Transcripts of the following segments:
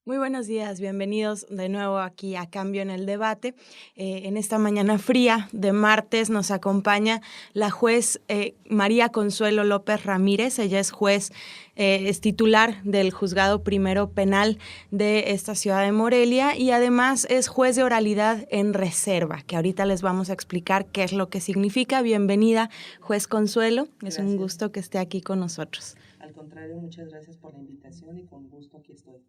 Muy buenos días, bienvenidos de nuevo aquí a Cambio en el Debate. En esta mañana fría de martes nos acompaña la juez María Consuelo López Ramírez. Ella es juez, es titular del Juzgado Primero Penal de esta ciudad de Morelia y además es juez de oralidad en reserva, que ahorita les vamos a explicar qué es lo que significa. Bienvenida, juez Consuelo. Es un gusto que esté aquí con nosotros. Al contrario, muchas gracias por la invitación y con gusto aquí estoy.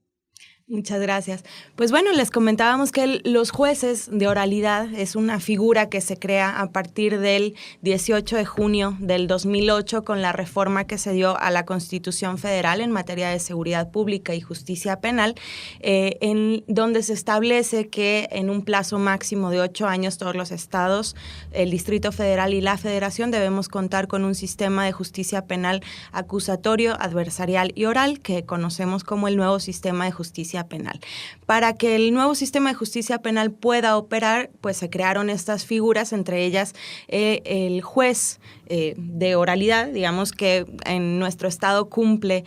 Muchas gracias. Pues bueno, les comentábamos que los jueces de oralidad es una figura que se crea a partir del 18 de junio del 2008 con la reforma que se dio a la Constitución Federal en materia de seguridad pública y justicia penal, en donde se establece que en un plazo máximo de 8 años todos los estados, el Distrito Federal y la Federación debemos contar con un sistema de justicia penal acusatorio, adversarial y oral que conocemos como el nuevo sistema de justicia penal. Para que el nuevo sistema de justicia penal pueda operar, pues se crearon estas figuras, entre ellas el juez de oralidad, digamos que en nuestro estado cumple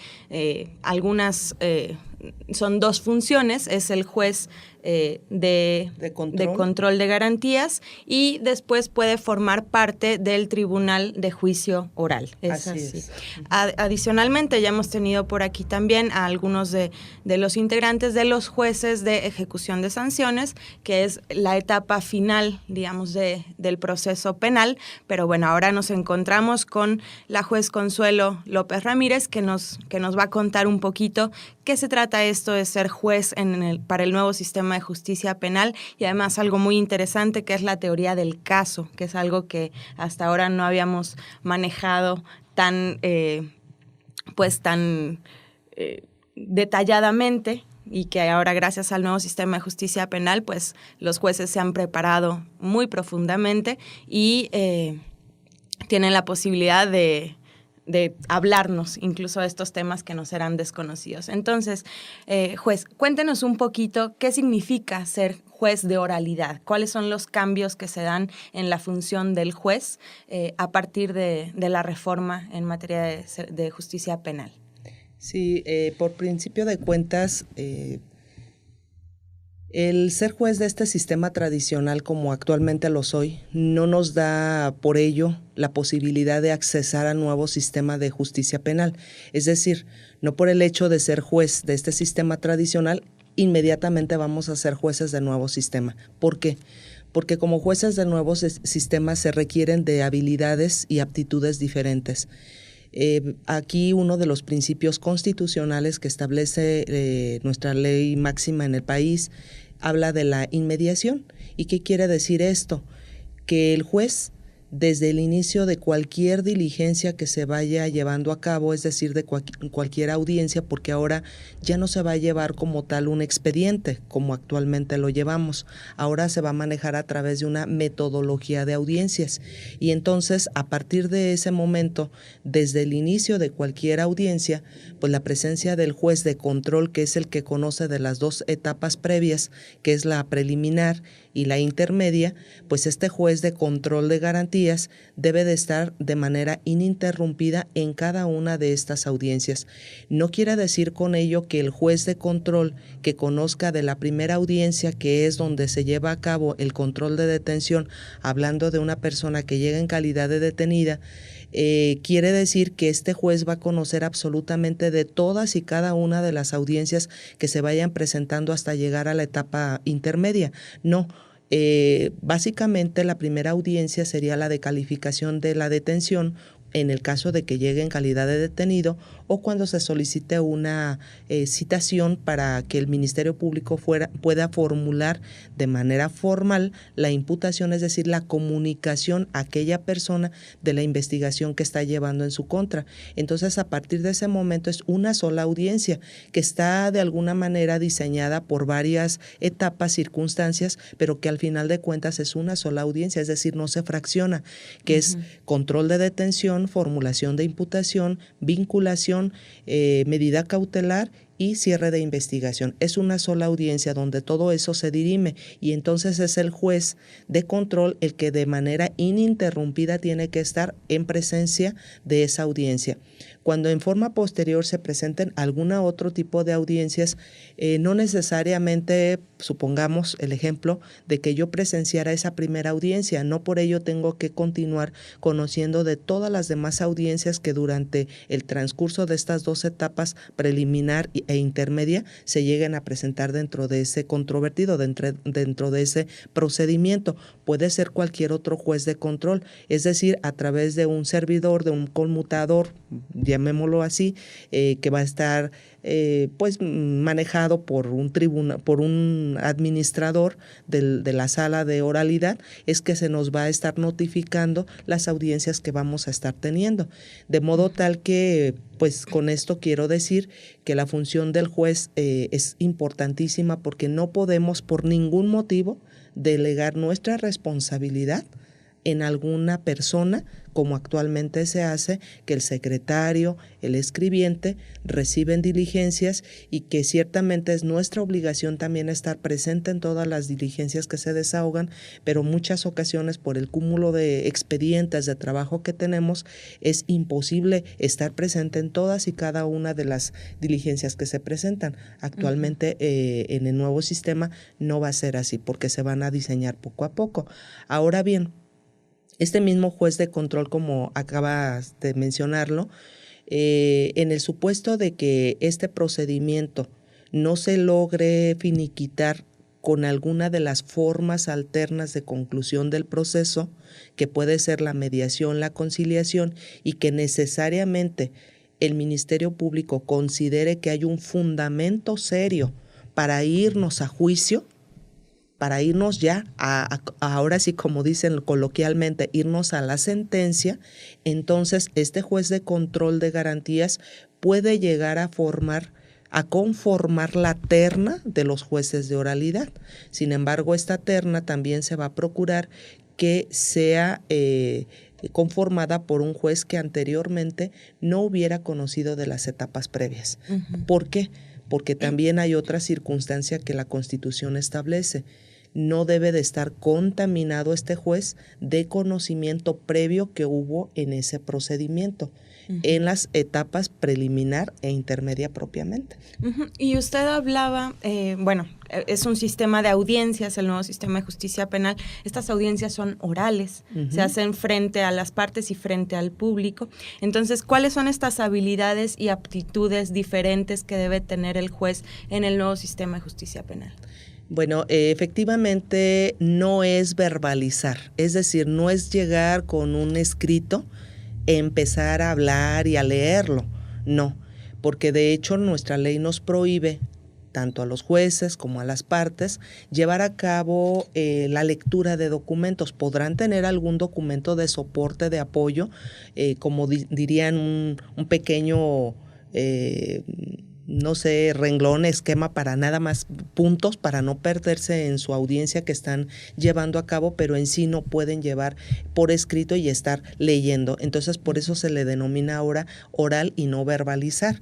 son dos funciones, es el juez de control de garantías y después puede formar parte del Tribunal de Juicio Oral. Así es. Adicionalmente, ya hemos tenido por aquí también a algunos de los integrantes de los jueces de ejecución de sanciones, que es la etapa final, digamos, del proceso penal. Pero bueno, ahora nos encontramos con la juez Consuelo López Ramírez, que nos va a contar un poquito qué se trata esto de ser juez para el nuevo sistema de justicia penal y además algo muy interesante que es la teoría del caso, que es algo que hasta ahora no habíamos manejado tan detalladamente y que ahora gracias al nuevo sistema de justicia penal pues los jueces se han preparado muy profundamente y tienen la posibilidad de hablarnos incluso de estos temas que nos eran desconocidos. Entonces, juez, cuéntenos un poquito qué significa ser juez de oralidad, cuáles son los cambios que se dan en la función del juez a partir de la reforma en materia de justicia penal. Sí, por principio de cuentas, el ser juez de este sistema tradicional como actualmente lo soy no nos da por ello la posibilidad de accesar al nuevo sistema de justicia penal. Es decir, no por el hecho de ser juez de este sistema tradicional, inmediatamente vamos a ser jueces del nuevo sistema. ¿Por qué? Porque como jueces del nuevo sistema se requieren de habilidades y aptitudes diferentes. Aquí uno de los principios constitucionales que establece nuestra ley máxima en el país habla de la inmediación. ¿Y qué quiere decir esto? Que el juez, desde el inicio de cualquier diligencia que se vaya llevando a cabo, es decir, de cualquier audiencia, porque ahora ya no se va a llevar como tal un expediente, como actualmente lo llevamos. Ahora se va a manejar a través de una metodología de audiencias. Y entonces, a partir de ese momento, desde el inicio de cualquier audiencia, pues la presencia del juez de control, que es el que conoce de las dos etapas previas, que es la preliminar y la intermedia, pues este juez de control de garantías debe de estar de manera ininterrumpida en cada una de estas audiencias. No quiere decir con ello que el juez de control que conozca de la primera audiencia, que es donde se lleva a cabo el control de detención, hablando de una persona que llega en calidad de detenida, quiere decir que este juez va a conocer absolutamente de todas y cada una de las audiencias que se vayan presentando hasta llegar a la etapa intermedia. No. Básicamente la primera audiencia sería la de calificación de la detención en el caso de que llegue en calidad de detenido o cuando se solicite una citación para que el Ministerio Público pueda formular de manera formal la imputación, es decir, la comunicación a aquella persona de la investigación que está llevando en su contra. Entonces, a partir de ese momento es una sola audiencia que está de alguna manera diseñada por varias etapas, circunstancias, pero que al final de cuentas es una sola audiencia, es decir, no se fracciona, que es control de detención, formulación de imputación, vinculación, medida cautelar y cierre de investigación. Es una sola audiencia donde todo eso se dirime y entonces es el juez de control el que de manera ininterrumpida tiene que estar en presencia de esa audiencia. Cuando en forma posterior se presenten alguna otro tipo de audiencias, no necesariamente, supongamos el ejemplo de que yo presenciara esa primera audiencia, no por ello tengo que continuar conociendo de todas las demás audiencias que durante el transcurso de estas 2 etapas, preliminar e intermedia, se lleguen a presentar dentro de ese controvertido, dentro de ese procedimiento. Puede ser cualquier otro juez de control, es decir, a través de un servidor, de un conmutador, llamémoslo así, que va a estar pues manejado por un tribunal, por un administrador de la sala de oralidad, es que se nos va a estar notificando las audiencias que vamos a estar teniendo. De modo tal que, pues con esto quiero decir que la función del juez es importantísima, porque no podemos por ningún motivo delegar nuestra responsabilidad en alguna persona, como actualmente se hace, que el secretario, el escribiente reciben diligencias, y que ciertamente es nuestra obligación también estar presente en todas las diligencias que se desahogan, pero muchas ocasiones por el cúmulo de expedientes de trabajo que tenemos es imposible estar presente en todas y cada una de las diligencias que se presentan. Actualmente en el nuevo sistema no va a ser así, porque se van a diseñar poco a poco. Ahora bien, este mismo juez de control, como acabas de mencionarlo, en el supuesto de que este procedimiento no se logre finiquitar con alguna de las formas alternas de conclusión del proceso, que puede ser la mediación, la conciliación, y que necesariamente el Ministerio Público considere que hay un fundamento serio para irnos a juicio, para irnos ya ahora sí, como dicen coloquialmente, irnos a la sentencia, entonces este juez de control de garantías puede llegar a conformar la terna de los jueces de oralidad. Sin embargo, esta terna también se va a procurar que sea conformada por un juez que anteriormente no hubiera conocido de las etapas previas. ¿Por qué? Porque también hay otra circunstancia que la Constitución establece. No debe de estar contaminado este juez de conocimiento previo que hubo en ese procedimiento, en las etapas preliminar e intermedia propiamente. Y usted hablaba, es un sistema de audiencias, el nuevo sistema de justicia penal. Estas audiencias son orales, se hacen frente a las partes y frente al público. Entonces, ¿cuáles son estas habilidades y aptitudes diferentes que debe tener el juez en el nuevo sistema de justicia penal? Bueno, efectivamente no es verbalizar, es decir, no es llegar con un escrito, empezar a hablar y a leerlo, no, porque de hecho nuestra ley nos prohíbe, tanto a los jueces como a las partes, llevar a cabo la lectura de documentos. Podrán tener algún documento de soporte, de apoyo, como dirían un pequeño no sé, renglón, esquema, para nada más puntos, para no perderse en su audiencia que están llevando a cabo, pero en sí no pueden llevar por escrito y estar leyendo. Entonces, por eso se le denomina ahora oral y no verbalizar.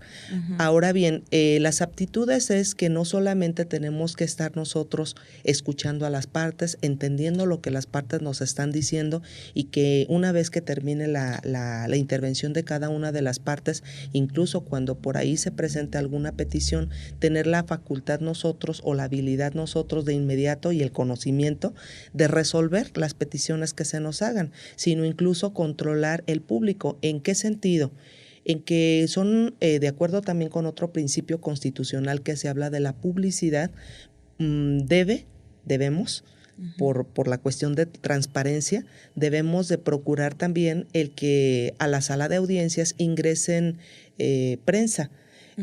Ahora bien, las aptitudes es que no solamente tenemos que estar nosotros escuchando a las partes, entendiendo lo que las partes nos están diciendo, y que una vez que termine la intervención de cada una de las partes, incluso cuando por ahí se presente alguna petición, tener la facultad nosotros o la habilidad nosotros de inmediato y el conocimiento de resolver las peticiones que se nos hagan, sino incluso controlar el público. ¿En qué sentido? En que son, de acuerdo también con otro principio constitucional que se habla de la publicidad, debemos, por la cuestión de transparencia, debemos de procurar también el que a la sala de audiencias ingresen prensa,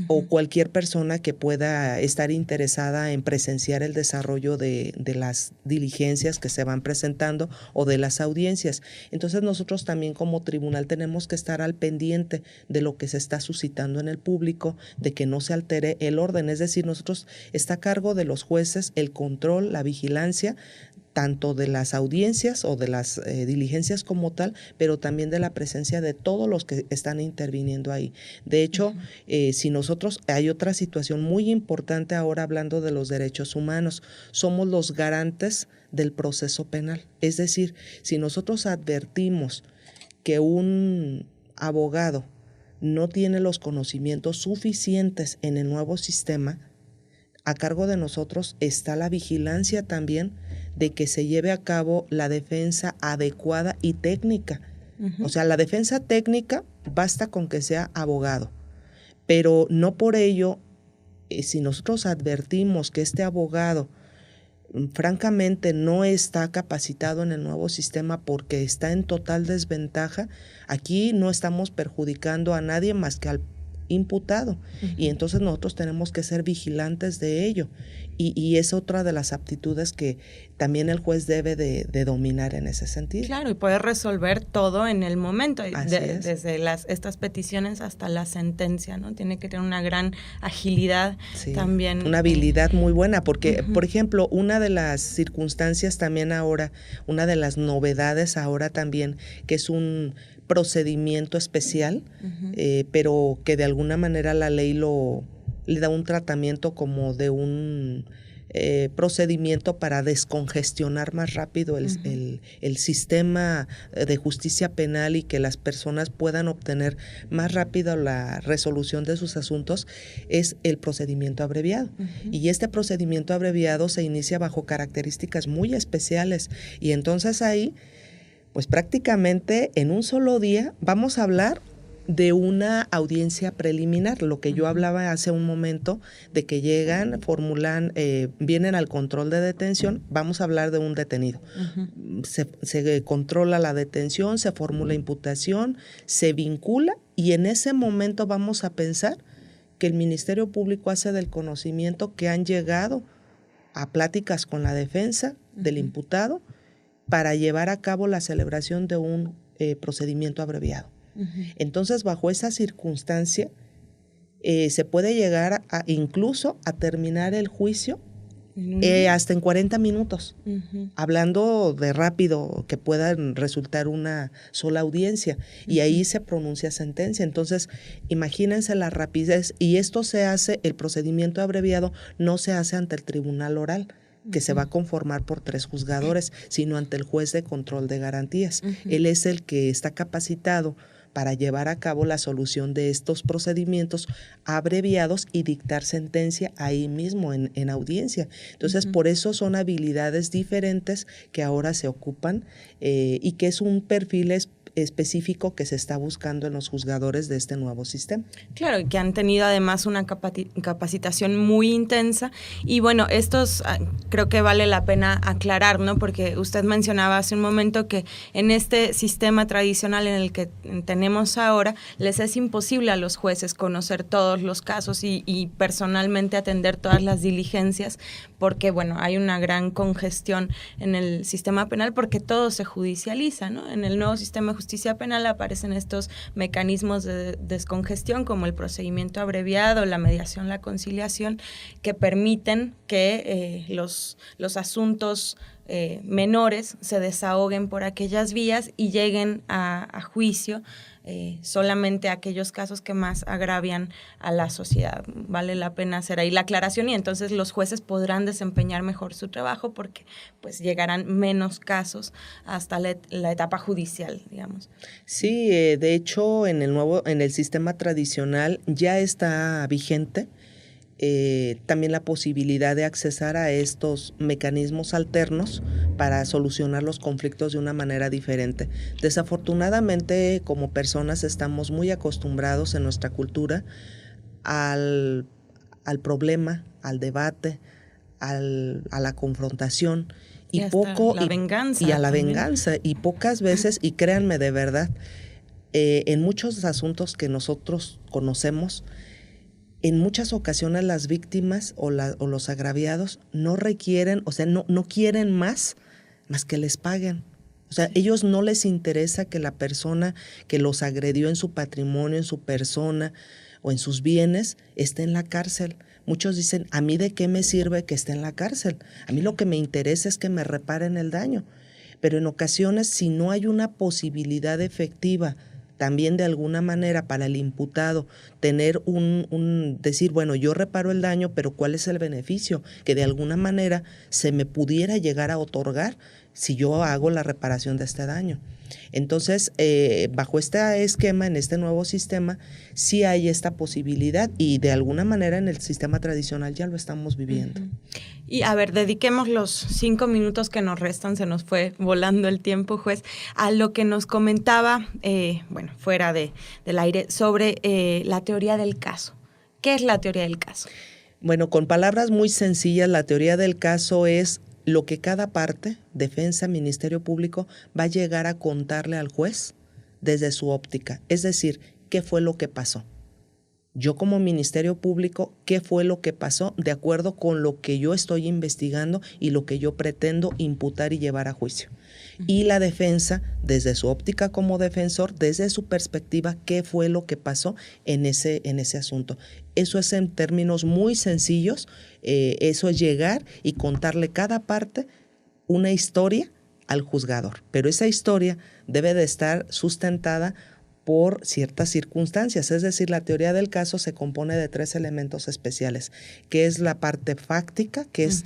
o cualquier persona que pueda estar interesada en presenciar el desarrollo de las diligencias que se van presentando o de las audiencias. Entonces nosotros también como tribunal tenemos que estar al pendiente de lo que se está suscitando en el público, de que no se altere el orden. Es decir, nosotros está a cargo de los jueces el control, la vigilancia, tanto de las audiencias o de las diligencias como tal, pero también de la presencia de todos los que están interviniendo ahí. De hecho, si nosotros, hay otra situación muy importante ahora hablando de los derechos humanos, somos los garantes del proceso penal. Es decir, si nosotros advertimos que un abogado no tiene los conocimientos suficientes en el nuevo sistema, a cargo de nosotros está la vigilancia también de que se lleve a cabo la defensa adecuada y técnica. Uh-huh. O sea, la defensa técnica basta con que sea abogado, pero no por ello, si nosotros advertimos que este abogado francamente no está capacitado en el nuevo sistema porque está en total desventaja, aquí no estamos perjudicando a nadie más que al imputado. Uh-huh. Y entonces nosotros tenemos que ser vigilantes de ello. Y es otra de las aptitudes que también el juez debe de dominar en ese sentido. Claro, y poder resolver todo en el momento, desde estas peticiones hasta la sentencia, ¿no? Tiene que tener una gran agilidad también. Una habilidad muy buena, porque, uh-huh. por ejemplo, una de las circunstancias también ahora, una de las novedades ahora también, que es un procedimiento especial, uh-huh. Pero que de alguna manera la ley le da un tratamiento como de un procedimiento para descongestionar más rápido uh-huh. el sistema de justicia penal y que las personas puedan obtener más rápido la resolución de sus asuntos, es el procedimiento abreviado. Uh-huh. Y este procedimiento abreviado se inicia bajo características muy especiales, y entonces ahí, pues prácticamente en un solo día vamos a hablar de una audiencia preliminar, lo que yo hablaba hace un momento, de que llegan, formulan, vienen al control de detención, vamos a hablar de un detenido. Uh-huh. Se controla la detención, se formula imputación, se vincula, y en ese momento vamos a pensar que el Ministerio Público hace del conocimiento que han llegado a pláticas con la defensa uh-huh. del imputado para llevar a cabo la celebración de un procedimiento abreviado. Uh-huh. Entonces, bajo esa circunstancia, se puede llegar incluso a terminar el juicio hasta en 40 minutos, uh-huh. hablando de rápido, que pueda resultar una sola audiencia, uh-huh. y ahí se pronuncia sentencia. Entonces, imagínense la rapidez, y esto se hace, el procedimiento abreviado no se hace ante el tribunal oral, que se va a conformar por 3 juzgadores, sino ante el juez de control de garantías. Uh-huh. Él es el que está capacitado para llevar a cabo la solución de estos procedimientos abreviados y dictar sentencia ahí mismo en audiencia. Entonces, uh-huh. por eso son habilidades diferentes que ahora se ocupan, y que es un perfil específico que se está buscando en los juzgadores de este nuevo sistema. Claro, y que han tenido además una capacitación muy intensa, y bueno, estos creo que vale la pena aclarar, ¿no? Porque usted mencionaba hace un momento que en este sistema tradicional en el que tenemos ahora, les es imposible a los jueces conocer todos los casos y personalmente atender todas las diligencias, porque bueno, hay una gran congestión en el sistema penal porque todo se judicializa, ¿no? En el nuevo sistema de justicia penal aparecen estos mecanismos de descongestión como el procedimiento abreviado, la mediación, la conciliación, que permiten que los asuntos menores se desahoguen por aquellas vías y lleguen a juicio solamente aquellos casos que más agravian a la sociedad. Vale la pena hacer ahí la aclaración, y entonces los jueces podrán desempeñar mejor su trabajo porque pues llegarán menos casos hasta la etapa judicial, digamos. Sí, de hecho en el sistema tradicional ya está vigente también la posibilidad de accesar a estos mecanismos alternos para solucionar los conflictos de una manera diferente. Desafortunadamente, como personas estamos muy acostumbrados en nuestra cultura al problema, al debate, a la confrontación y venganza. Y a la venganza. Y pocas veces, y créanme de verdad, en muchos asuntos que nosotros conocemos, en muchas ocasiones las víctimas o los agraviados no requieren, o sea, no quieren más que les paguen. O sea, ellos no les interesa que la persona que los agredió en su patrimonio, en su persona o en sus bienes, esté en la cárcel. Muchos dicen, ¿a mí de qué me sirve que esté en la cárcel? A mí lo que me interesa es que me reparen el daño. Pero en ocasiones, si no hay una posibilidad efectiva también de alguna manera para el imputado tener decir, bueno, yo reparo el daño, pero ¿cuál es el beneficio? Que de alguna manera se me pudiera llegar a otorgar si yo hago la reparación de este daño. Entonces, bajo este esquema, en este nuevo sistema, sí hay esta posibilidad y de alguna manera en el sistema tradicional ya lo estamos viviendo. Y a ver, dediquemos los 5 minutos que nos restan, se nos fue volando el tiempo, juez, a lo que nos comentaba, fuera del aire, sobre la teoría del caso. ¿Qué es la teoría del caso? Bueno, con palabras muy sencillas, la teoría del caso es lo que cada parte, defensa, Ministerio Público, va a llegar a contarle al juez desde su óptica. Es decir, ¿qué fue lo que pasó? Yo como Ministerio Público, ¿qué fue lo que pasó de acuerdo con lo que yo estoy investigando y lo que yo pretendo imputar y llevar a juicio? Y la defensa, desde su óptica como defensor, desde su perspectiva, ¿qué fue lo que pasó en ese asunto? Eso es en términos muy sencillos, eso es llegar y contarle cada parte una historia al juzgador. Pero esa historia debe de estar sustentada por ciertas circunstancias, es decir, la teoría del caso se compone de 3 elementos especiales, que es la parte fáctica, que es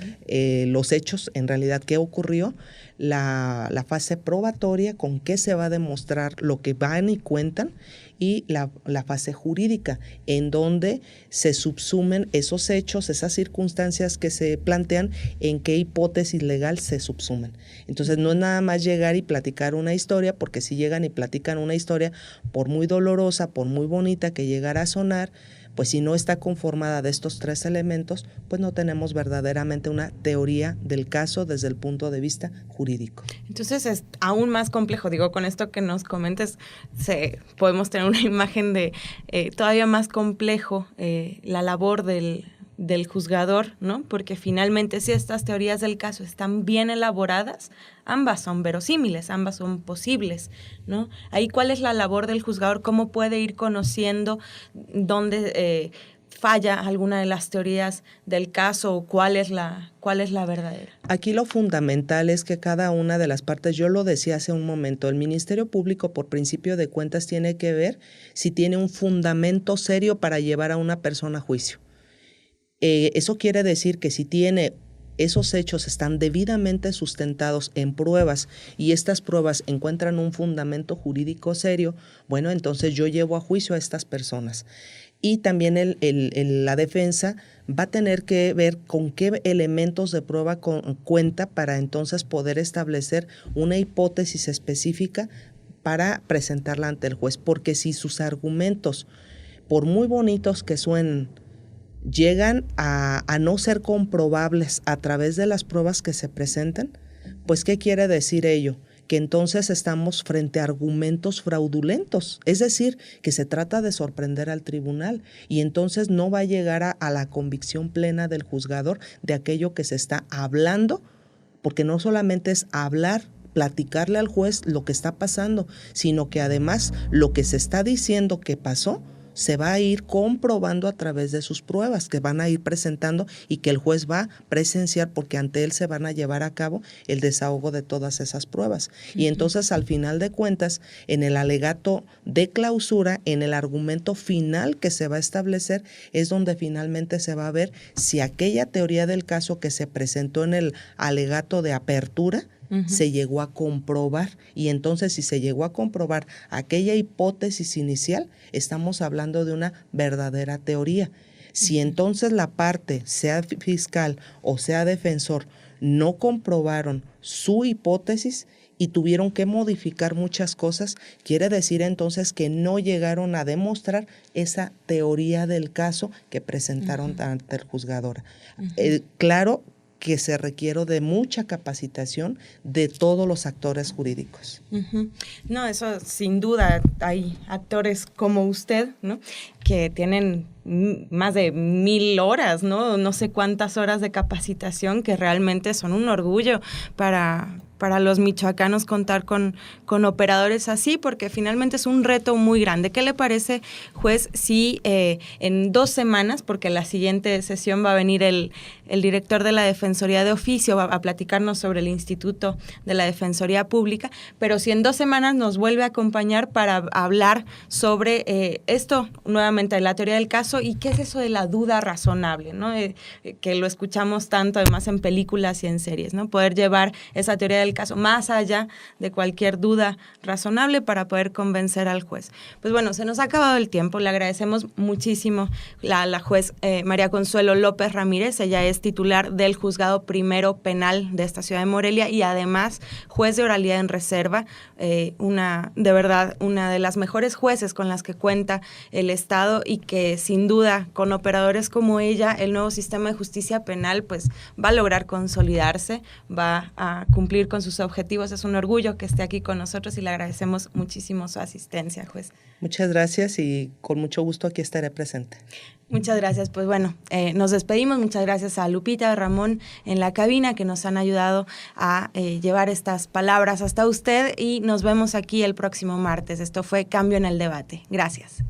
los hechos, en realidad, qué ocurrió, la fase probatoria, con qué se va a demostrar lo que van y cuentan, y la fase jurídica, en donde se subsumen esos hechos, esas circunstancias que se plantean, en qué hipótesis legal se subsumen. Entonces no es nada más llegar y platicar una historia, porque si llegan y platican una historia, por muy dolorosa, por muy bonita que llegara a sonar, pues si no está conformada de estos 3 elementos, pues no tenemos verdaderamente una teoría del caso desde el punto de vista jurídico. Entonces es aún más complejo, digo, con esto que nos comentes, podemos tener una imagen de todavía más complejo la labor del juzgador, ¿no? Porque finalmente si estas teorías del caso están bien elaboradas, ambas son verosímiles, ambas son posibles, ¿no? Ahí, ¿cuál es la labor del juzgador? ¿Cómo puede ir conociendo dónde falla alguna de las teorías del caso o cuál es la verdadera? Aquí lo fundamental es que cada una de las partes, yo lo decía hace un momento, el Ministerio Público por principio de cuentas tiene que ver si tiene un fundamento serio para llevar a una persona a juicio. Eso quiere decir que si esos hechos están debidamente sustentados en pruebas y estas pruebas encuentran un fundamento jurídico serio, bueno, entonces yo llevo a juicio a estas personas. Y también la defensa va a tener que ver con qué elementos de prueba cuenta para entonces poder establecer una hipótesis específica para presentarla ante el juez. Porque si sus argumentos, por muy bonitos que suenen, llegan a no ser comprobables a través de las pruebas que se presenten, pues ¿qué quiere decir ello? Que entonces estamos frente a argumentos fraudulentos, es decir, que se trata de sorprender al tribunal y entonces no va a llegar a la convicción plena del juzgador de aquello que se está hablando, porque no solamente es hablar, platicarle al juez lo que está pasando, sino que además lo que se está diciendo que pasó se va a ir comprobando a través de sus pruebas que van a ir presentando y que el juez va a presenciar porque ante él se van a llevar a cabo el desahogo de todas esas pruebas. Y entonces al final de cuentas, en el alegato de clausura, en el argumento final que se va a establecer, es donde finalmente se va a ver si aquella teoría del caso que se presentó en el alegato de apertura se llegó a comprobar, y entonces si se llegó a comprobar aquella hipótesis inicial, estamos hablando de una verdadera teoría. Si entonces la parte, sea fiscal o sea defensor, no comprobaron su hipótesis y tuvieron que modificar muchas cosas, quiere decir entonces que no llegaron a demostrar esa teoría del caso que presentaron ante el juzgador. Claro que se requiere de mucha capacitación de todos los actores jurídicos. No, eso sin duda, hay actores como usted, ¿no?, que tienen más de 1,000 horas, ¿no? No sé cuántas horas de capacitación, que realmente son un orgullo para los michoacanos contar con operadores así, porque finalmente es un reto muy grande. ¿Qué le parece, juez, si en 2 semanas, porque la siguiente sesión va a venir el el director de la Defensoría de Oficio a platicarnos sobre el Instituto de la Defensoría Pública, pero si en 2 semanas nos vuelve a acompañar para hablar sobre esto, nuevamente, la teoría del caso y qué es eso de la duda razonable, ¿no? Que lo escuchamos tanto además en películas y en series, ¿no? Poder llevar esa teoría del caso más allá de cualquier duda razonable para poder convencer al juez. Pues bueno, se nos ha acabado el tiempo, le agradecemos muchísimo a la juez María Consuelo López Ramírez. Ella es titular del Juzgado Primero Penal de esta ciudad de Morelia y además juez de oralidad en reserva, de verdad una de las mejores jueces con las que cuenta el Estado y que sin duda con operadores como ella el nuevo sistema de justicia penal pues va a lograr consolidarse, va a cumplir con sus objetivos. Es un orgullo que esté aquí con nosotros y le agradecemos muchísimo su asistencia, juez. Muchas gracias y con mucho gusto aquí estaré presente. Muchas gracias. Pues bueno, nos despedimos. Muchas gracias a Lupita, a Ramón en la cabina que nos han ayudado a llevar estas palabras hasta usted y nos vemos aquí el próximo martes. Esto fue Cambio en el Debate. Gracias.